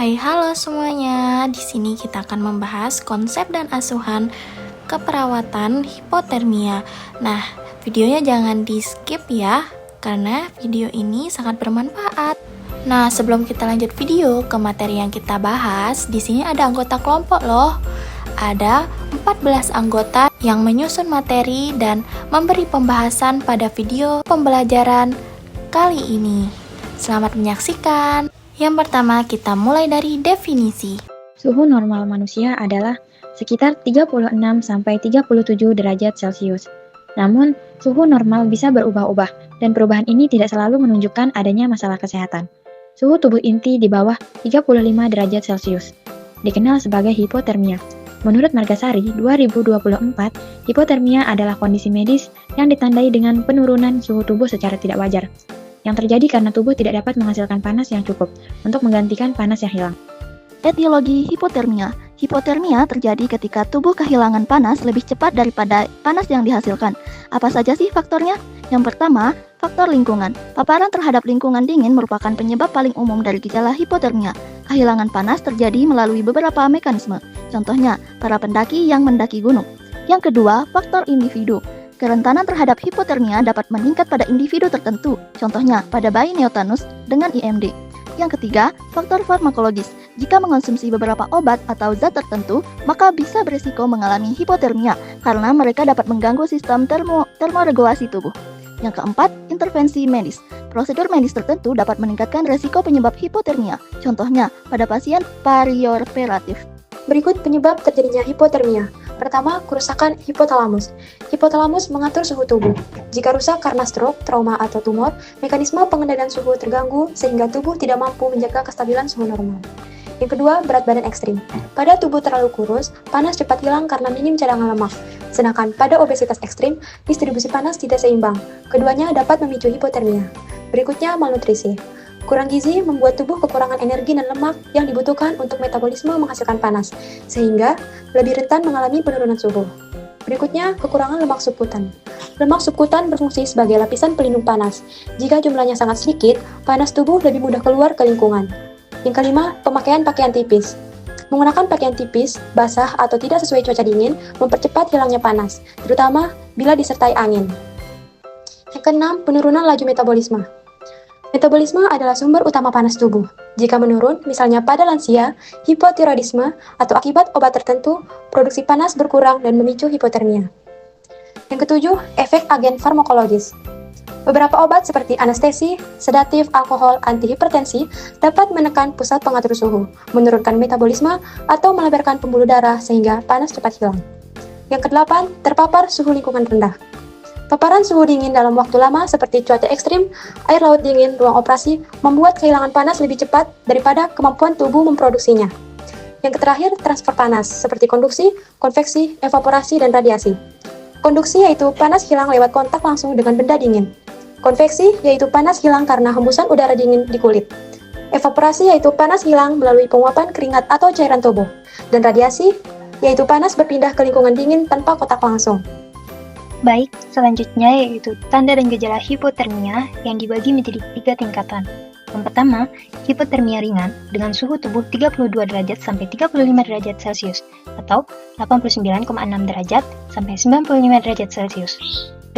Hai halo semuanya, di sini kita akan membahas konsep dan asuhan keperawatan hipotermia. Nah, videonya jangan di skip ya, karena video ini sangat bermanfaat. Nah, sebelum kita lanjut video ke materi yang kita bahas, di sini ada anggota kelompok loh. Ada 14 anggota yang menyusun materi dan memberi pembahasan pada video pembelajaran kali ini. Selamat menyaksikan. Yang pertama, kita mulai dari definisi. Suhu normal manusia adalah sekitar 36-37 derajat Celcius. Namun, suhu normal bisa berubah-ubah, dan perubahan ini tidak selalu menunjukkan adanya masalah kesehatan. Suhu tubuh inti di bawah 35 derajat Celcius dikenal sebagai hipotermia. Menurut Margasari, 2024, hipotermia adalah kondisi medis yang ditandai dengan penurunan suhu tubuh secara tidak wajar, yang terjadi karena tubuh tidak dapat menghasilkan panas yang cukup untuk menggantikan panas yang hilang. Etiologi hipotermia. Hipotermia terjadi ketika tubuh kehilangan panas lebih cepat daripada panas yang dihasilkan. Apa saja sih faktornya? Yang pertama, faktor lingkungan. Paparan terhadap lingkungan dingin merupakan penyebab paling umum dari gejala hipotermia. Kehilangan panas terjadi melalui beberapa mekanisme. Contohnya, para pendaki yang mendaki gunung. Yang kedua, faktor individu. Kerentanan terhadap hipotermia dapat meningkat pada individu tertentu, contohnya pada bayi neonatus dengan IMD. Yang ketiga, faktor farmakologis. Jika mengonsumsi beberapa obat atau zat tertentu, maka bisa berisiko mengalami hipotermia karena mereka dapat mengganggu sistem termoregulasi tubuh. Yang keempat, intervensi medis. Prosedur medis tertentu dapat meningkatkan resiko penyebab hipotermia, contohnya pada pasien perioperatif. Berikut penyebab terjadinya hipotermia. Pertama, kerusakan hipotalamus. Hipotalamus mengatur suhu tubuh. Jika rusak karena stroke, trauma, atau tumor, mekanisme pengendalian suhu terganggu sehingga tubuh tidak mampu menjaga kestabilan suhu normal. Yang kedua, berat badan ekstrim. Pada tubuh terlalu kurus, panas cepat hilang karena minim cadangan lemak. Sedangkan pada obesitas ekstrim, distribusi panas tidak seimbang. Keduanya dapat memicu hipotermia. Berikutnya, malnutrisi. Kurang gizi membuat tubuh kekurangan energi dan lemak yang dibutuhkan untuk metabolisme menghasilkan panas, sehingga lebih rentan mengalami penurunan suhu. Berikutnya, kekurangan lemak subkutan. Lemak subkutan berfungsi sebagai lapisan pelindung panas. Jika jumlahnya sangat sedikit, panas tubuh lebih mudah keluar ke lingkungan. Yang kelima, pemakaian pakaian tipis. Menggunakan pakaian tipis, basah, atau tidak sesuai cuaca dingin mempercepat hilangnya panas, terutama bila disertai angin. Yang keenam, penurunan laju metabolisme. Metabolisme adalah sumber utama panas tubuh. Jika menurun, misalnya pada lansia, hipotiroidisme, atau akibat obat tertentu, produksi panas berkurang dan memicu hipotermia. Yang ketujuh, efek agen farmakologis. Beberapa obat seperti anestesi, sedatif, alkohol, antihipertensi dapat menekan pusat pengatur suhu, menurunkan metabolisme, atau melebarkan pembuluh darah sehingga panas cepat hilang. Yang kedelapan, terpapar suhu lingkungan rendah. Paparan suhu dingin dalam waktu lama seperti cuaca ekstrim, air laut dingin, ruang operasi, membuat kehilangan panas lebih cepat daripada kemampuan tubuh memproduksinya. Yang terakhir, transfer panas, seperti konduksi, konveksi, evaporasi, dan radiasi. Konduksi yaitu panas hilang lewat kontak langsung dengan benda dingin. Konveksi yaitu panas hilang karena hembusan udara dingin di kulit. Evaporasi yaitu panas hilang melalui penguapan keringat atau cairan tubuh. Dan radiasi yaitu panas berpindah ke lingkungan dingin tanpa kontak langsung. Baik, selanjutnya yaitu tanda dan gejala hipotermia yang dibagi menjadi 3 tingkatan. Yang pertama, hipotermia ringan dengan suhu tubuh 32 derajat sampai 35 derajat Celcius atau 89,6 derajat sampai 95 derajat Celcius.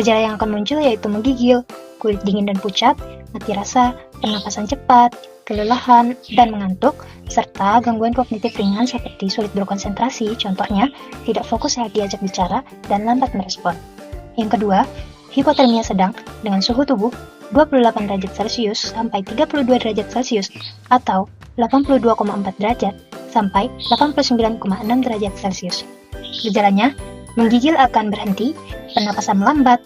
Gejala yang akan muncul yaitu menggigil, kulit dingin dan pucat, mati rasa, pernapasan cepat, kelelahan, dan mengantuk, serta gangguan kognitif ringan seperti sulit berkonsentrasi, contohnya tidak fokus saat diajak bicara dan lambat merespon. Yang kedua, hipotermia sedang dengan suhu tubuh 28 derajat Celcius sampai 32 derajat Celcius atau 82,4 derajat sampai 89,6 derajat Celcius. Gejalanya, menggigil akan berhenti, pernapasan melambat,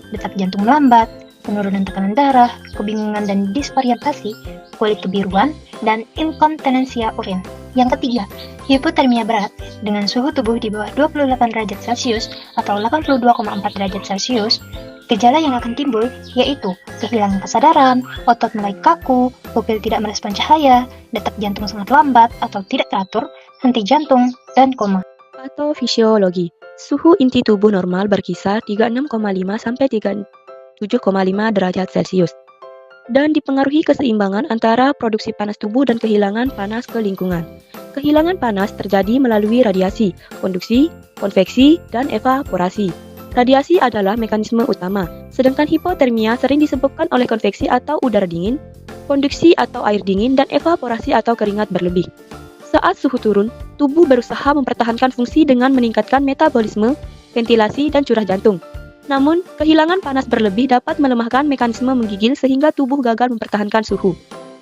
detak jantung melambat, penurunan tekanan darah, kebingungan dan disorientasi, kulit kebiruan, dan inkontinensia urin. Yang ketiga, hipotermia berat dengan suhu tubuh di bawah 28 derajat Celcius atau 82,4 derajat Celcius. Gejala yang akan timbul yaitu kehilangan kesadaran, otot mulai kaku, pupil tidak merespon cahaya, detak jantung sangat lambat atau tidak teratur, henti jantung, dan koma. Patofisiologi. Suhu inti tubuh normal berkisar 36,5 sampai 37,5 derajat Celcius. dan dipengaruhi keseimbangan antara produksi panas tubuh dan kehilangan panas ke lingkungan. Kehilangan panas terjadi melalui radiasi, konduksi, konveksi, dan evaporasi. Radiasi adalah mekanisme utama, sedangkan hipotermia sering disebabkan oleh konveksi atau udara dingin, konduksi atau air dingin, dan evaporasi atau keringat berlebih. Saat suhu turun, tubuh berusaha mempertahankan fungsi dengan meningkatkan metabolisme, ventilasi, dan curah jantung. Namun, kehilangan panas berlebih dapat melemahkan mekanisme menggigil sehingga tubuh gagal mempertahankan suhu.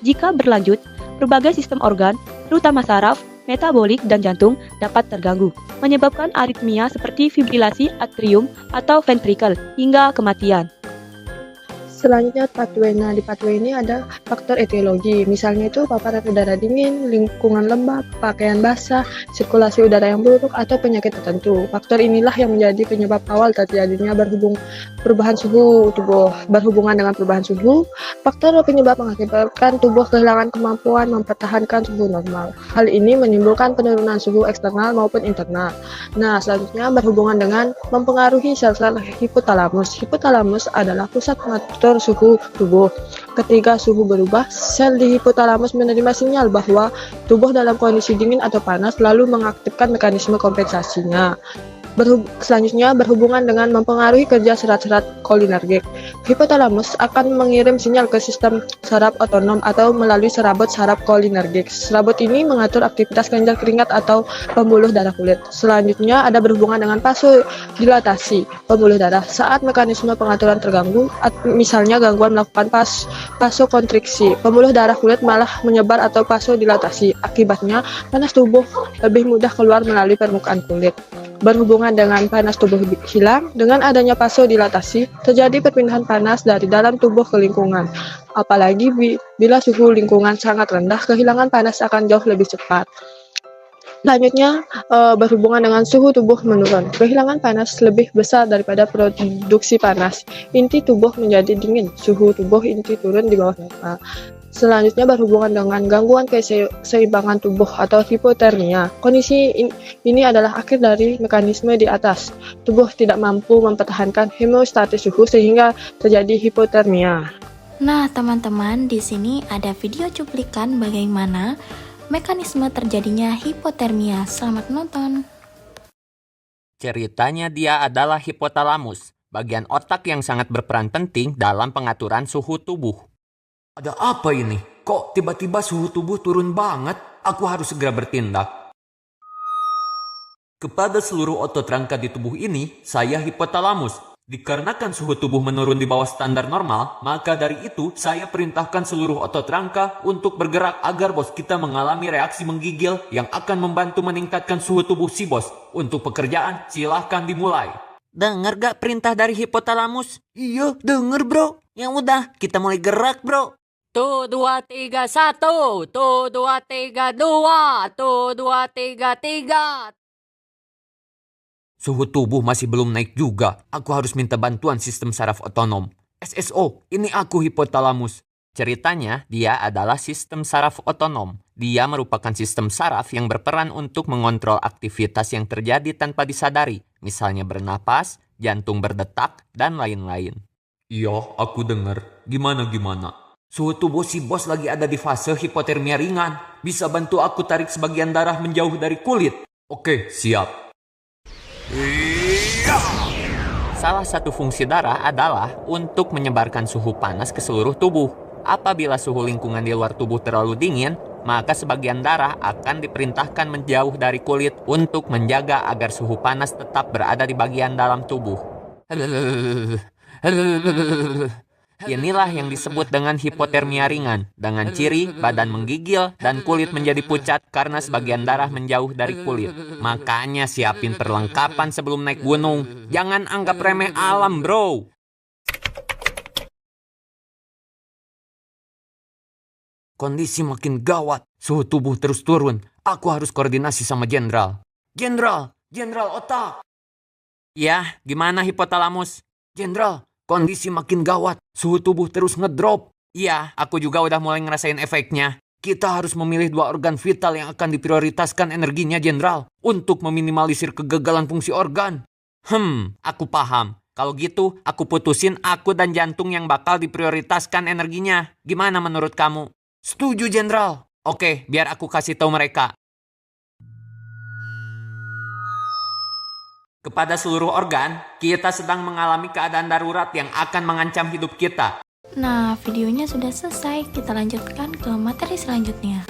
Jika berlanjut, berbagai sistem organ, terutama saraf, metabolik, dan jantung dapat terganggu, menyebabkan aritmia seperti fibrilasi atrium atau ventricle hingga kematian. Selanjutnya pathway. Nah, di pathway ini ada faktor etiologi. Misalnya itu paparan udara dingin, lingkungan lembab, pakaian basah, sirkulasi udara yang buruk, atau penyakit tertentu. Faktor inilah yang menjadi penyebab awal terjadinya perubahan suhu tubuh. Berhubungan dengan perubahan suhu, faktor penyebab mengakibatkan tubuh kehilangan kemampuan mempertahankan suhu normal. Hal ini menimbulkan penurunan suhu eksternal maupun internal. Nah, selanjutnya berhubungan dengan mempengaruhi sel-sel hipotalamus. Hipotalamus adalah pusat pengatur suhu tubuh. Ketika suhu berubah, sel di hipotalamus menerima sinyal bahwa tubuh dalam kondisi dingin atau panas, lalu mengaktifkan mekanisme kompensasinya. Selanjutnya berhubungan dengan mempengaruhi kerja serat-serat kolinergik. Hipotalamus akan mengirim sinyal ke sistem saraf otonom atau melalui serabut saraf kolinergik. Serabut ini mengatur aktivitas kelenjar keringat atau pembuluh darah kulit. Selanjutnya ada berhubungan dengan vasodilatasi pembuluh darah. Saat mekanisme pengaturan terganggu, misalnya gangguan melakukan vasokonstriksi, pembuluh darah kulit malah menyebar atau vasodilatasi. Akibatnya, panas tubuh lebih mudah keluar melalui permukaan kulit. Berhubungan dengan panas tubuh hilang, dengan adanya vasodilatasi, terjadi perpindahan panas dari dalam tubuh ke lingkungan. Apalagi bila suhu lingkungan sangat rendah, kehilangan panas akan jauh lebih cepat. Selanjutnya, berhubungan dengan suhu tubuh menurun. Kehilangan panas lebih besar daripada produksi panas. Inti tubuh menjadi dingin, suhu tubuh inti turun di bawah normal. Selanjutnya berhubungan dengan gangguan keseimbangan tubuh atau hipotermia. Kondisi ini adalah akhir dari mekanisme di atas. Tubuh tidak mampu mempertahankan homeostatis suhu sehingga terjadi hipotermia. Nah, teman-teman, di sini ada video cuplikan bagaimana mekanisme terjadinya hipotermia. Selamat menonton. Ceritanya dia adalah hipotalamus, bagian otak yang sangat berperan penting dalam pengaturan suhu tubuh. Ada apa ini? Kok tiba-tiba suhu tubuh turun banget? Aku harus segera bertindak. Kepada seluruh otot rangka di tubuh ini, saya hipotalamus. Dikarenakan suhu tubuh menurun di bawah standar normal, maka dari itu saya perintahkan seluruh otot rangka untuk bergerak agar bos kita mengalami reaksi menggigil yang akan membantu meningkatkan suhu tubuh si bos. Untuk pekerjaan, silahkan dimulai. Dengar gak perintah dari hipotalamus? Iya, denger bro. Ya udah, kita mulai gerak bro. Tuh 2, 3, 1. Tuh 2, 3, 2. Tuh 2, 3, 3. Suhu tubuh masih belum naik juga. Aku harus minta bantuan sistem saraf otonom. SSO, ini aku hipotalamus. Ceritanya, dia adalah sistem saraf otonom. Dia merupakan sistem saraf yang berperan untuk mengontrol aktivitas yang terjadi tanpa disadari. Misalnya bernapas, jantung berdetak, dan lain-lain. Iya, aku dengar. Gimana? Suhu tubuh si bos lagi ada di fase hipotermia ringan. Bisa bantu aku tarik sebagian darah menjauh dari kulit? Oke, siap. Salah satu fungsi darah adalah untuk menyebarkan suhu panas ke seluruh tubuh. Apabila suhu lingkungan di luar tubuh terlalu dingin, maka sebagian darah akan diperintahkan menjauh dari kulit untuk menjaga agar suhu panas tetap berada di bagian dalam tubuh. Inilah yang disebut dengan hipotermia ringan, dengan ciri badan menggigil dan kulit menjadi pucat karena sebagian darah menjauh dari kulit. Makanya siapin perlengkapan sebelum naik gunung. Jangan anggap remeh alam, bro. Kondisi makin gawat, suhu tubuh terus turun. Aku harus koordinasi sama jenderal. Jenderal otak. Ya, gimana hipotalamus? Jenderal, kondisi makin gawat, suhu tubuh terus ngedrop. Iya, aku juga udah mulai ngerasain efeknya. Kita harus memilih 2 organ vital yang akan diprioritaskan energinya, Jenderal, untuk meminimalisir kegagalan fungsi organ. Aku paham. Kalau gitu, aku putusin aku dan jantung yang bakal diprioritaskan energinya. Gimana menurut kamu? Setuju, Jenderal. Oke, biar aku kasih tahu mereka. Kepada seluruh organ, kita sedang mengalami keadaan darurat yang akan mengancam hidup kita. Nah, videonya sudah selesai. Kita lanjutkan ke materi selanjutnya.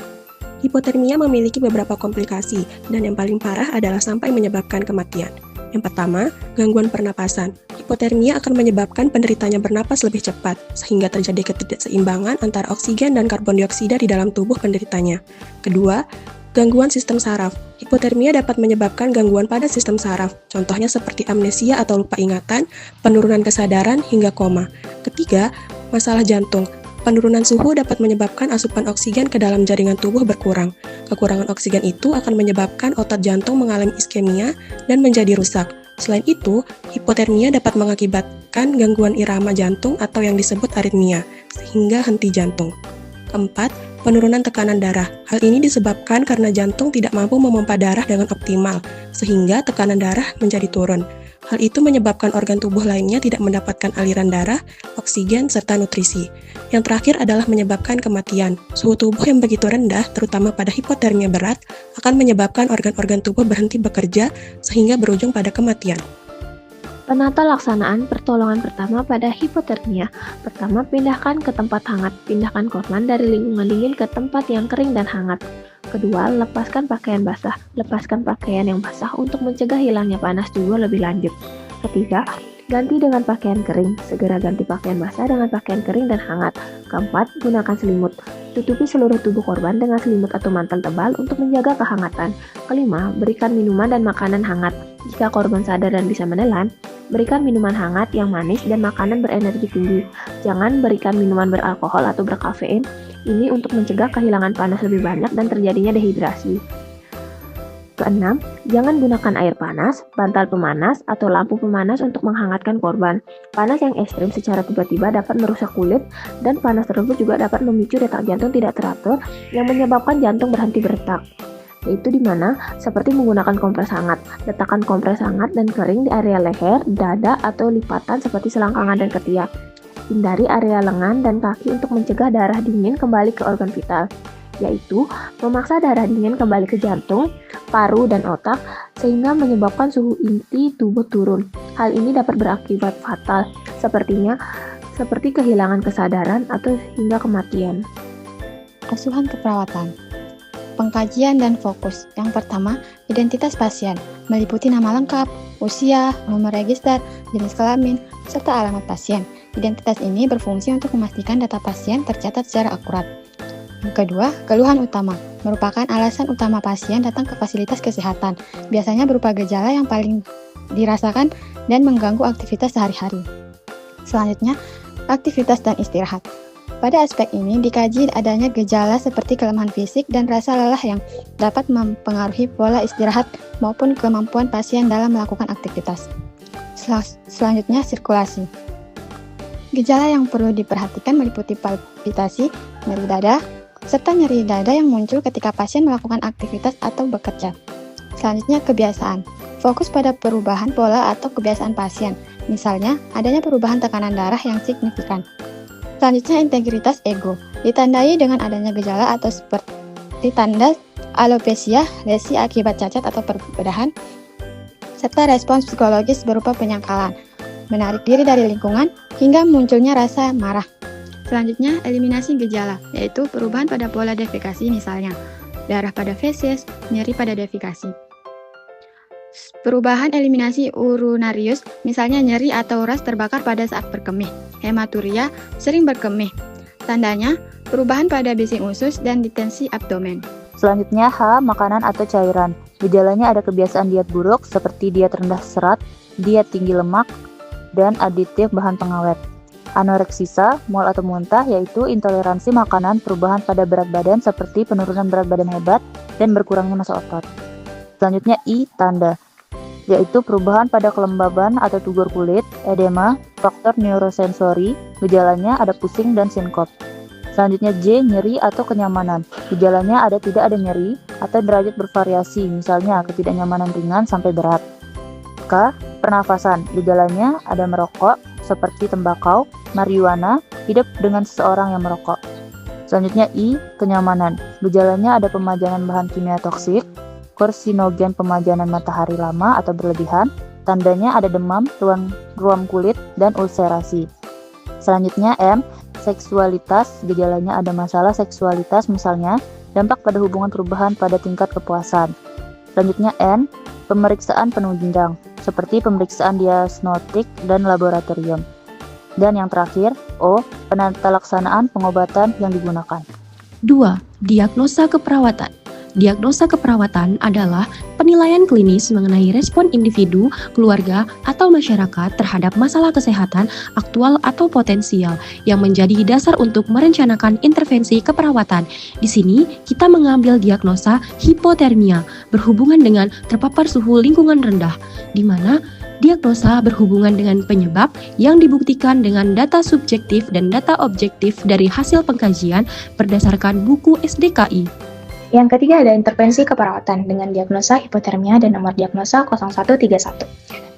Hipotermia memiliki beberapa komplikasi, dan yang paling parah adalah sampai menyebabkan kematian. Yang pertama, gangguan pernapasan. Hipotermia akan menyebabkan penderitanya bernapas lebih cepat, sehingga terjadi ketidakseimbangan antara oksigen dan karbon dioksida di dalam tubuh penderitanya. Kedua, gangguan sistem saraf. Hipotermia dapat menyebabkan gangguan pada sistem saraf, contohnya seperti amnesia atau lupa ingatan, penurunan kesadaran, hingga koma. Ketiga, masalah jantung. Penurunan suhu dapat menyebabkan asupan oksigen ke dalam jaringan tubuh berkurang. Kekurangan oksigen itu akan menyebabkan otot jantung mengalami iskemia dan menjadi rusak. Selain itu, hipotermia dapat mengakibatkan gangguan irama jantung atau yang disebut aritmia, sehingga henti jantung. Keempat, penurunan tekanan darah. Hal ini disebabkan karena jantung tidak mampu memompa darah dengan optimal, sehingga tekanan darah menjadi turun. Hal itu menyebabkan organ tubuh lainnya tidak mendapatkan aliran darah, oksigen, serta nutrisi. Yang terakhir adalah menyebabkan kematian. Suhu tubuh yang begitu rendah, terutama pada hipotermia berat, akan menyebabkan organ-organ tubuh berhenti bekerja sehingga berujung pada kematian. Penata laksanaan pertolongan pertama pada hipotermia. Pertama, pindahkan ke tempat hangat. Pindahkan korban dari lingkungan dingin ke tempat yang kering dan hangat. Kedua, lepaskan pakaian basah. Lepaskan pakaian yang basah untuk mencegah hilangnya panas tubuh lebih lanjut. Ketiga, ganti dengan pakaian kering. Segera ganti pakaian basah dengan pakaian kering dan hangat. Keempat, gunakan selimut. Tutupi seluruh tubuh korban dengan selimut atau mantel tebal untuk menjaga kehangatan. Kelima, berikan minuman dan makanan hangat. Jika korban sadar dan bisa menelan, berikan minuman hangat yang manis dan makanan berenergi tinggi. Jangan berikan minuman beralkohol atau berkafein. Ini untuk mencegah kehilangan panas lebih banyak dan terjadinya dehidrasi. Keenam, jangan gunakan air panas, bantal pemanas, atau lampu pemanas untuk menghangatkan korban. Panas yang ekstrim secara tiba-tiba dapat merusak kulit, dan panas tersebut juga dapat memicu detak jantung tidak teratur yang menyebabkan jantung berhenti berdetak. Yaitu di mana seperti menggunakan kompres hangat. Letakkan kompres hangat dan kering di area leher, dada, atau lipatan seperti selangkangan dan ketiak. Hindari area lengan dan kaki untuk mencegah darah dingin kembali ke organ vital, yaitu memaksa darah dingin kembali ke jantung, paru, dan otak, sehingga menyebabkan suhu inti tubuh turun. Hal ini dapat berakibat fatal, seperti kehilangan kesadaran atau hingga kematian. Asuhan keperawatan. Pengkajian dan fokus. Yang pertama, identitas pasien, meliputi nama lengkap, usia, nomor register, jenis kelamin, serta alamat pasien. Identitas ini berfungsi untuk memastikan data pasien tercatat secara akurat. Yang kedua, keluhan utama, merupakan alasan utama pasien datang ke fasilitas kesehatan, biasanya berupa gejala yang paling dirasakan dan mengganggu aktivitas sehari-hari. Selanjutnya, aktivitas dan istirahat. Pada aspek ini dikaji adanya gejala seperti kelemahan fisik dan rasa lelah yang dapat mempengaruhi pola istirahat maupun kemampuan pasien dalam melakukan aktivitas. Selanjutnya, sirkulasi. Gejala yang perlu diperhatikan meliputi palpitasi, nyeri dada, serta nyeri dada yang muncul ketika pasien melakukan aktivitas atau bekerja. Selanjutnya, kebiasaan. Fokus pada perubahan pola atau kebiasaan pasien, misalnya adanya perubahan tekanan darah yang signifikan. Selanjutnya, integritas ego. Ditandai dengan adanya gejala atau seperti tanda alopecia, lesi akibat cacat atau perbedahan, serta respons psikologis berupa penyangkalan, menarik diri dari lingkungan, hingga munculnya rasa marah. Selanjutnya, eliminasi gejala, yaitu perubahan pada pola defekasi misalnya, darah pada feses, nyeri pada defekasi. Perubahan eliminasi urinarius, misalnya nyeri atau ras terbakar pada saat berkemih. Hematuria, sering berkemih. Tandanya, perubahan pada bising usus dan distensi abdomen. Selanjutnya, H. Makanan atau cairan. Gejalanya ada kebiasaan diet buruk seperti diet rendah serat, diet tinggi lemak, dan aditif bahan pengawet. Anoreksisa, mual atau muntah, yaitu intoleransi makanan, perubahan pada berat badan seperti penurunan berat badan hebat dan berkurangnya massa otot. Selanjutnya I. Tanda, yaitu perubahan pada kelembaban atau tugor kulit, edema, faktor neurosensori, gejalanya ada pusing dan sinkop. Selanjutnya J. Nyeri atau kenyamanan, gejalanya ada tidak ada nyeri atau derajat bervariasi, misalnya ketidaknyamanan ringan sampai berat. K. Pernafasan, gejalanya ada merokok, seperti tembakau, marijuana, hidup dengan seseorang yang merokok. Selanjutnya I, kenyamanan. Gejalanya ada pemajanan bahan kimia toksik, karsinogen pemajanan matahari lama atau berlebihan, tandanya ada demam, ruam kulit, dan ulcerasi. Selanjutnya M, seksualitas. Gejalanya ada masalah seksualitas, misalnya dampak pada hubungan perubahan pada tingkat kepuasan. Selanjutnya N, pemeriksaan penunjang, seperti pemeriksaan diagnostik dan laboratorium. Dan yang terakhir, O, penata laksanaan pengobatan yang digunakan. 2. Diagnosa keperawatan. Diagnosa keperawatan adalah penilaian klinis mengenai respon individu, keluarga, atau masyarakat terhadap masalah kesehatan aktual atau potensial yang menjadi dasar untuk merencanakan intervensi keperawatan. Di sini, kita mengambil diagnosa hipotermia berhubungan dengan terpapar suhu lingkungan rendah, di mana diagnosa berhubungan dengan penyebab yang dibuktikan dengan data subjektif dan data objektif dari hasil pengkajian berdasarkan buku SDKI. Yang ketiga ada intervensi keperawatan dengan diagnosa hipotermia dan nomor diagnosa 0131.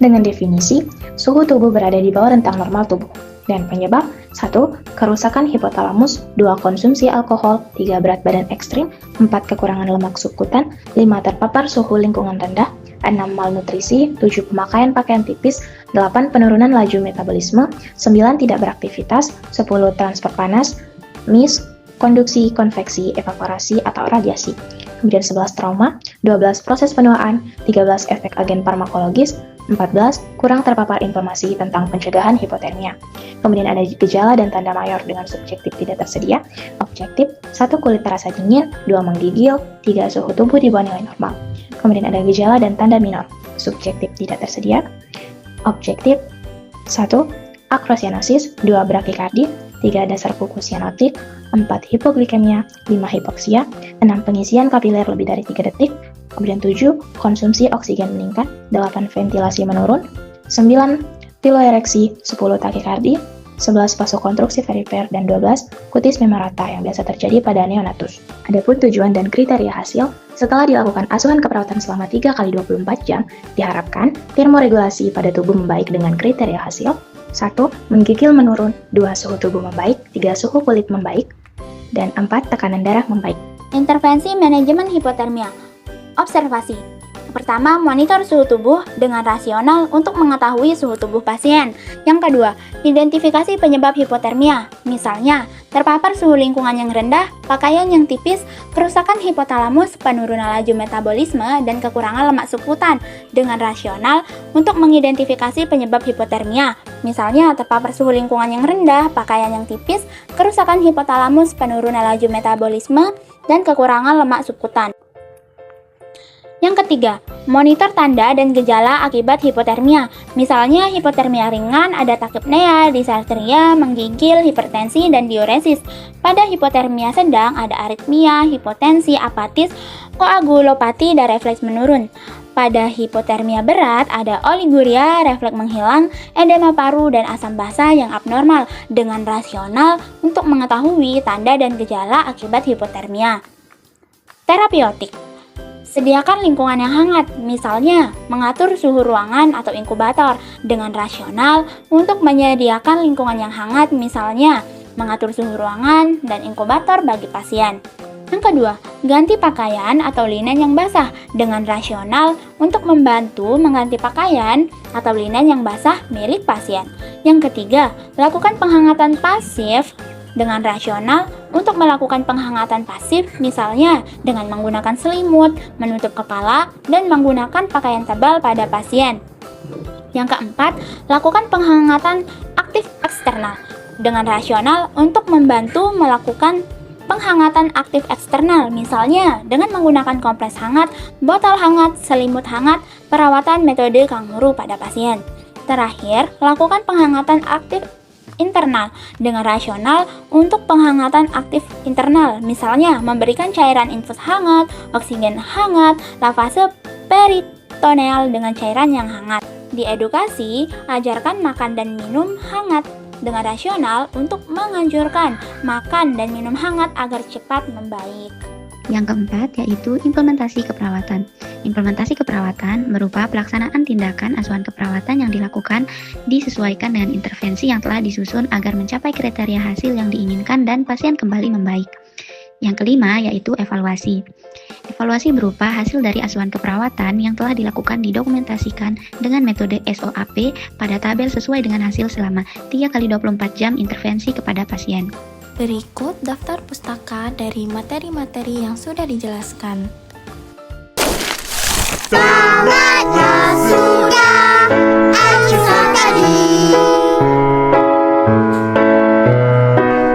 Dengan definisi, suhu tubuh berada di bawah rentang normal tubuh. Dan penyebab 1. Kerusakan hipotalamus, 2. Konsumsi alkohol, 3. Berat badan ekstrim, 4. Kekurangan lemak subkutan, 5. Terpapar suhu lingkungan rendah, 6. Malnutrisi, 7. Pemakaian pakaian tipis, 8. Penurunan laju metabolisme, 9. Tidak beraktivitas, 10. Transfer panas, MIS, konduksi, konveksi, evaporasi, atau radiasi. Kemudian 11 trauma, 12 proses penuaan, 13 efek agen farmakologis, 14 kurang terpapar informasi tentang pencegahan hipotermia. Kemudian ada gejala dan tanda mayor dengan subjektif tidak tersedia, objektif 1 kulit terasa dingin, 2 menggigil, 3 suhu tubuh di bawah nilai normal. Kemudian ada gejala dan tanda minor, subjektif tidak tersedia, objektif 1 akrosianosis, 2 brakikardi, 3 dasar kuku sianotik, 4 hipoglikemia, 5 hipoksia, 6 pengisian kapiler lebih dari 3 detik, kemudian 7 konsumsi oksigen meningkat, 8 ventilasi menurun, 9 piloereksi, 10 takikardi, 11 vasokonstruksi perifer, dan 12 kutis memorata yang biasa terjadi pada neonatus. Adapun tujuan dan kriteria hasil, setelah dilakukan asuhan keperawatan selama 3 kali 24 jam, diharapkan termoregulasi pada tubuh membaik dengan kriteria hasil, 1. Menggigil menurun, 2. Suhu tubuh membaik, 3. Suhu kulit membaik, dan 4. Tekanan darah membaik. Intervensi manajemen hipotermia. Observasi. Pertama, monitor suhu tubuh dengan rasional untuk mengetahui suhu tubuh pasien. Yang kedua, identifikasi penyebab hipotermia. Misalnya, terpapar suhu lingkungan yang rendah, pakaian yang tipis, kerusakan hipotalamus, penurunan laju metabolisme, dan kekurangan lemak subkutan. Dengan rasional untuk mengidentifikasi penyebab hipotermia. Misalnya, terpapar suhu lingkungan yang rendah, pakaian yang tipis, kerusakan hipotalamus, penurunan laju metabolisme, dan kekurangan lemak subkutan. Yang ketiga, monitor tanda dan gejala akibat hipotermia. Misalnya, hipotermia ringan ada takipnea, disartria, menggigil, hipertensi, dan diuresis. Pada hipotermia sedang ada aritmia, hipotensi, apatis, koagulopati, dan refleks menurun. Pada hipotermia berat ada oliguria, refleks menghilang, edema paru, dan asam basa yang abnormal dengan rasional untuk mengetahui tanda dan gejala akibat hipotermia. Terapeutik. Sediakan lingkungan yang hangat, misalnya mengatur suhu ruangan atau inkubator dengan rasional untuk menyediakan lingkungan yang hangat, misalnya mengatur suhu ruangan dan inkubator bagi pasien. Yang kedua, ganti pakaian atau linen yang basah dengan rasional untuk membantu mengganti pakaian atau linen yang basah milik pasien. Yang ketiga, lakukan penghangatan pasif dengan rasional untuk melakukan penghangatan pasif, misalnya dengan menggunakan selimut, menutup kepala, dan menggunakan pakaian tebal pada pasien. Yang keempat, lakukan penghangatan aktif eksternal dengan rasional untuk membantu melakukan penghangatan aktif eksternal, misalnya dengan menggunakan kompres hangat, botol hangat, selimut hangat, perawatan metode kanguru pada pasien. Terakhir, lakukan penghangatan aktif internal dengan rasional untuk penghangatan aktif internal, misalnya memberikan cairan infus hangat, oksigen hangat, lavase peritoneal dengan cairan yang hangat. Di edukasi, ajarkan makan dan minum hangat dengan rasional untuk menganjurkan makan dan minum hangat agar cepat membaik. Yang keempat yaitu implementasi keperawatan. Implementasi keperawatan berupa pelaksanaan tindakan asuhan keperawatan yang dilakukan disesuaikan dengan intervensi yang telah disusun agar mencapai kriteria hasil yang diinginkan dan pasien kembali membaik. Yang kelima yaitu evaluasi. Evaluasi berupa hasil dari asuhan keperawatan yang telah dilakukan didokumentasikan dengan metode SOAP pada tabel sesuai dengan hasil selama 3x24 jam intervensi kepada pasien. Berikut daftar pustaka dari materi-materi yang sudah dijelaskan. Sangatnya sudah acuan tadi.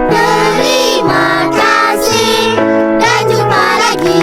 Terima kasih dan jumpa lagi.